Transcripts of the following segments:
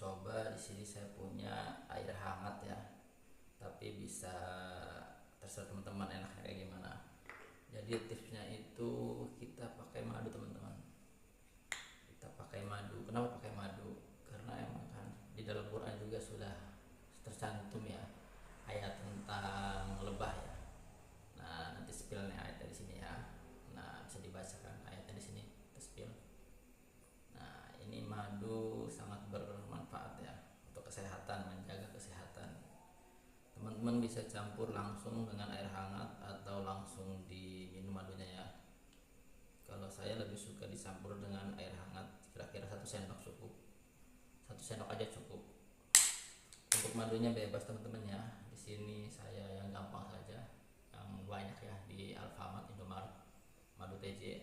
mencoba. Di sini saya punya air hangat ya, tapi bisa terserah teman-teman enaknya kayak gimana. Jadi tipsnya itu kita pakai madu teman-teman. Kita pakai madu. Kenapa pakai madu? Karena emang kan di dalam Quran juga sudah tercantum ya ayat tentang lebah ya. Nah, nanti spillnya ayatnya di sini ya. Nah, bisa dibacakan ayatnya di sini, kita spill. Nah, ini madu sangat bermanfaat ya untuk kesehatan, menjaga kesehatan. Teman-teman bisa campur langsung dengan air hangat atau langsung diminum madunya ya. Kalau saya lebih suka dicampur dengan air hangat, kira-kira 1 sendok cukup. 1 sendok aja cukup. Untuk madunya bebas teman-teman ya. Di sini saya yang gampang saja, yang banyak ya di Alfamart, Indomaret, madu TJ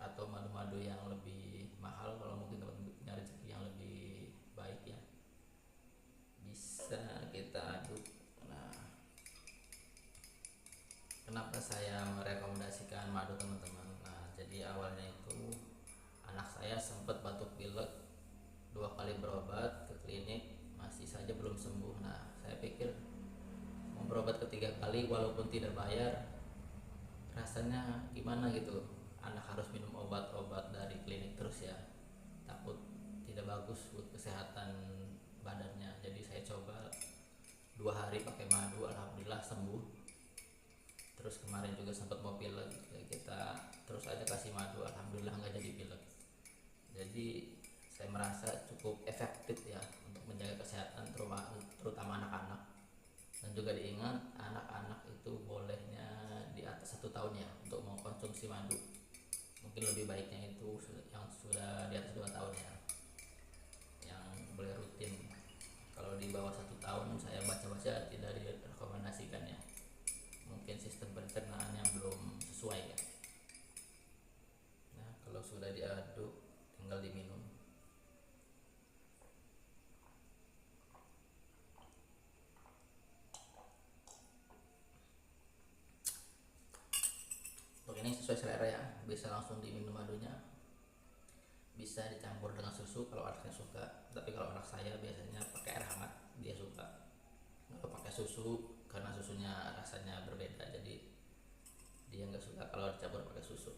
atau madu-madu yang lebih mahal. Kalau mungkin teman-teman punya rezeki yang lebih baik ya, bisa kita aduk. Nah, kenapa saya merekomendasikan madu teman-teman? Nah, jadi awalnya itu anak saya sempat batuk pilek, 2 kali berobat ke klinik, masih saja belum sembuh. Nah, saya pikir mau berobat ketiga kali walaupun tidak bayar, rasanya gimana gitu. Anak harus minum obat-obat dari klinik terus ya, takut tidak bagus buat kesehatan badannya. Jadi saya coba 2 hari pakai madu, alhamdulillah sembuh. Terus kemarin juga sempat mau pilek, kita terus aja kasih madu, alhamdulillah nggak jadi pilek. Jadi saya merasa cukup efektif ya untuk menjaga kesehatan terutama anak-anak. Dan juga diingat anak-anak itu bolehnya di atas 1 tahun ya untuk mengkonsumsi madu. Mungkin lebih baiknya itu yang sudah di atas 2 tahun ya, yang boleh rutin. Kalau di bawah 1 tahun saya baca-baca tidak direkomendasikan ya, mungkin sistem pencernaannya belum sesuai ya. Nah, kalau sudah diaduk tinggal diminum. Untuk ini sesuai selera ya, bisa langsung diminum madunya, bisa dicampur dengan susu kalau anaknya suka. Tapi kalau anak saya biasanya pakai air hangat, dia suka. Kalau pakai susu karena susunya rasanya berbeda, jadi dia nggak suka kalau dicampur pakai susu.